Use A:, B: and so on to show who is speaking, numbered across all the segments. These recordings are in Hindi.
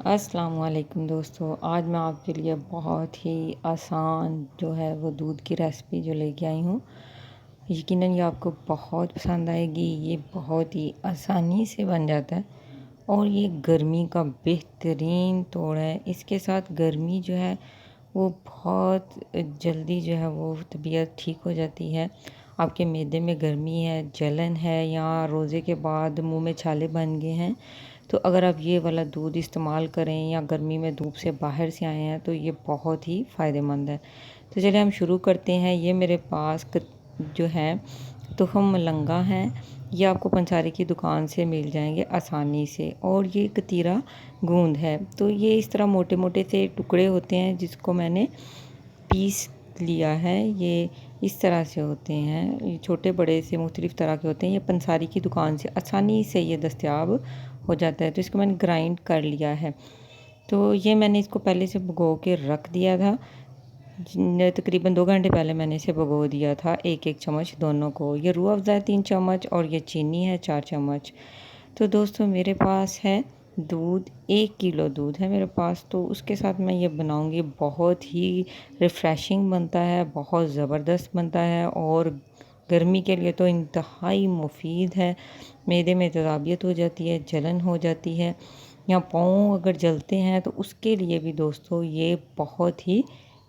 A: अस्सलाम वालेकुम दोस्तों, आज मैं आपके लिए बहुत ही आसान जो है वो दूध की रेसिपी जो लेके आई हूँ। यकीनन ये आपको बहुत पसंद आएगी। ये बहुत ही आसानी से बन जाता है और ये गर्मी का बेहतरीन तोड़ है। इसके साथ गर्मी जो है वो बहुत जल्दी जो है वो तबीयत ठीक हो जाती है। आपके मैदे में गर्मी है, जलन है या रोज़े के बाद मुंह में छाले बन गए हैं, तो अगर आप ये वाला दूध इस्तेमाल करें या गर्मी में धूप से बाहर से आए हैं तो ये बहुत ही फ़ायदेमंद है। तो चलिए हम शुरू करते हैं। ये मेरे पास जो है तुखम मलंगा हैं। ये आपको पंसारी की दुकान से मिल जाएंगे आसानी से। और ये कतीरा गूंद है। तो ये इस तरह मोटे मोटे से टुकड़े होते हैं जिसको मैंने पीस लिया है। ये इस तरह से होते हैं, ये छोटे बड़े से मुख्तलिफ़ तरह के होते हैं। ये पंसारी की दुकान से आसानी से ये दस्तयाब हो जाता है। तो इसको मैंने ग्राइंड कर लिया है। तो ये मैंने इसको पहले से भिगो के रख दिया था। तकरीबन 2 घंटे पहले मैंने इसे भिगो दिया था, एक एक चम्मच दोनों को। ये रूह अफ़ज़ा है 3 चम्मच और ये चीनी है 4 चम्मच। तो दोस्तों मेरे पास है दूध, 1 किलो दूध है मेरे पास। तो उसके साथ मैं ये बनाऊंगी। बहुत ही रिफ़्रेशिंग बनता है, बहुत ज़बरदस्त बनता है और गर्मी के लिए तो इंतहाई मुफीद है। मैदे में तेज़ाबियत हो जाती है, जलन हो जाती है या पाँव अगर जलते हैं तो उसके लिए भी दोस्तों ये बहुत ही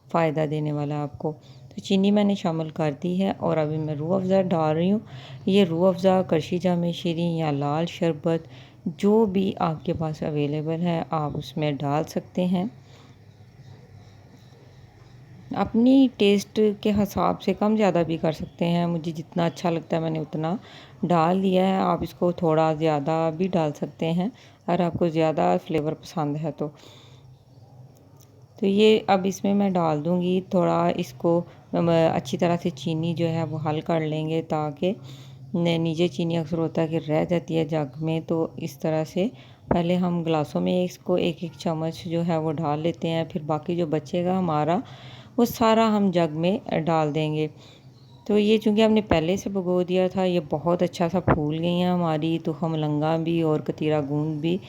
A: फ़ायदा देने वाला है आपको। तो चीनी मैंने शामिल कर दी है और अभी मैं रूह अफ़ज़ा डाल रही हूँ। ये रूह अफ़ज़ा, करशी जामे शीरी या लाल शरबत जो भी आपके पास अवेलेबल है आप उसमें डाल सकते हैं। अपनी टेस्ट के हिसाब से कम ज़्यादा भी कर सकते हैं। मुझे जितना अच्छा लगता है मैंने उतना डाल दिया है। आप इसको थोड़ा ज़्यादा भी डाल सकते हैं अगर आपको ज़्यादा फ्लेवर पसंद है तो ये अब इसमें मैं डाल दूँगी थोड़ा। इसको अच्छी तरह से चीनी जो है वो हल कर लेंगे ताकि नीचे चीनी अक्सर होता है कि रह जाती है जग में। तो इस तरह से पहले हम गिलासों में इसको एक एक चम्मच जो है वो डाल लेते हैं। फिर बाकी जो बचेगा हमारा वो सारा हम जग में डाल देंगे। तो ये चूँकि हमने पहले से भिगो दिया था, ये बहुत अच्छा सा फूल गई हैं हमारी तुखम लंगा भी और कतीरा गूंद भी।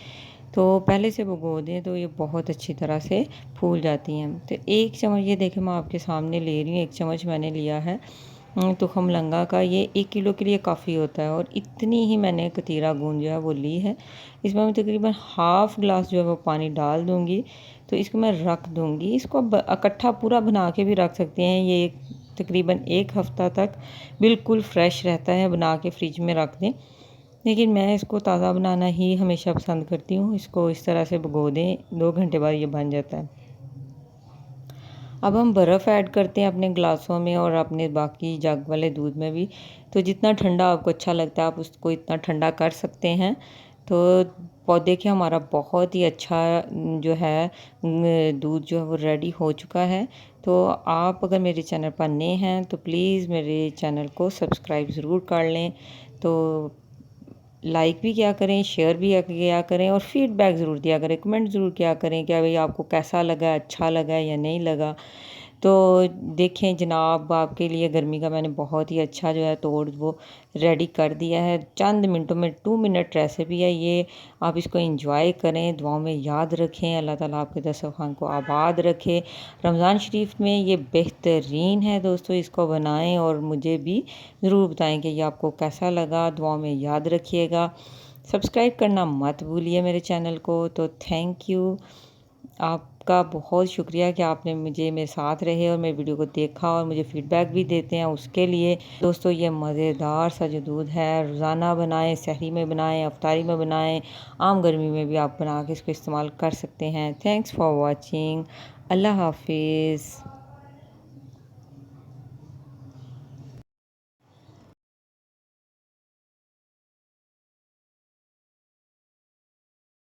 A: तो पहले से भिगो दें तो ये बहुत अच्छी तरह से फूल जाती हैं। तो 1 चम्मच ये देखें मैं आपके सामने ले रही हूँ, 1 चम्मच मैंने लिया है तुखम लंगा का। ये 1 किलो के लिए काफ़ी होता है और इतनी ही मैंने कतीरा गूंद जो है वो ली है। इसमें मैं तकरीबन हाफ़ गिलास जो है वो पानी डाल दूँगी। तो इसको मैं रख दूँगी। इसको इकट्ठा पूरा बना के भी रख सकते हैं। ये तकरीबन 1 हफ़्ता तक बिल्कुल फ्रेश रहता है, बना के फ्रिज में रख दें। लेकिन मैं इसको ताज़ा बनाना ही हमेशा पसंद करती हूँ। इसको इस तरह से भिगो दें, 2 घंटे बाद ये बन जाता है। अब हम बर्फ़ ऐड करते हैं अपने गिलासों में और अपने बाकी जग वाले दूध में भी। तो जितना ठंडा आपको अच्छा लगता है आप उसको इतना ठंडा कर सकते हैं। तो देखिए हमारा बहुत ही अच्छा जो है दूध जो है वो रेडी हो चुका है। तो आप अगर मेरे चैनल पर नए हैं तो प्लीज़ मेरे चैनल को सब्सक्राइब ज़रूर कर लें। तो लाइक भी किया करें, शेयर भी किया करें और फीडबैक ज़रूर दिया करें, कमेंट ज़रूर किया करें कि भाई आपको कैसा लगा, अच्छा लगा या नहीं लगा। तो देखें जनाब, आपके लिए गर्मी का मैंने बहुत ही अच्छा जो है तोड़ वो रेडी कर दिया है। चंद मिनटों में 2 मिनट रेसिपी है ये। आप इसको एंजॉय करें, दुआओं में याद रखें। अल्लाह ताला आपके दस्तरख़्वान को आबाद रखे। रमज़ान शरीफ में ये बेहतरीन है दोस्तों, इसको बनाएं और मुझे भी ज़रूर बताएं कि ये आपको कैसा लगा। दुआओं में याद रखिएगा। सब्सक्राइब करना मत भूलिए मेरे चैनल को। तो थैंक यू, आपका बहुत शुक्रिया कि आपने मुझे मेरे साथ रहे और मेरे वीडियो को देखा और मुझे फ़ीडबैक भी देते हैं उसके लिए। दोस्तों ये मज़ेदार सा जो दूध है रोज़ाना बनाएं, सहरी में बनाएं, अफ्तारी में बनाएं, आम गर्मी में भी आप बना के इसको इस्तेमाल कर सकते हैं। Thanks for watching. अल्लाह हाफिज़।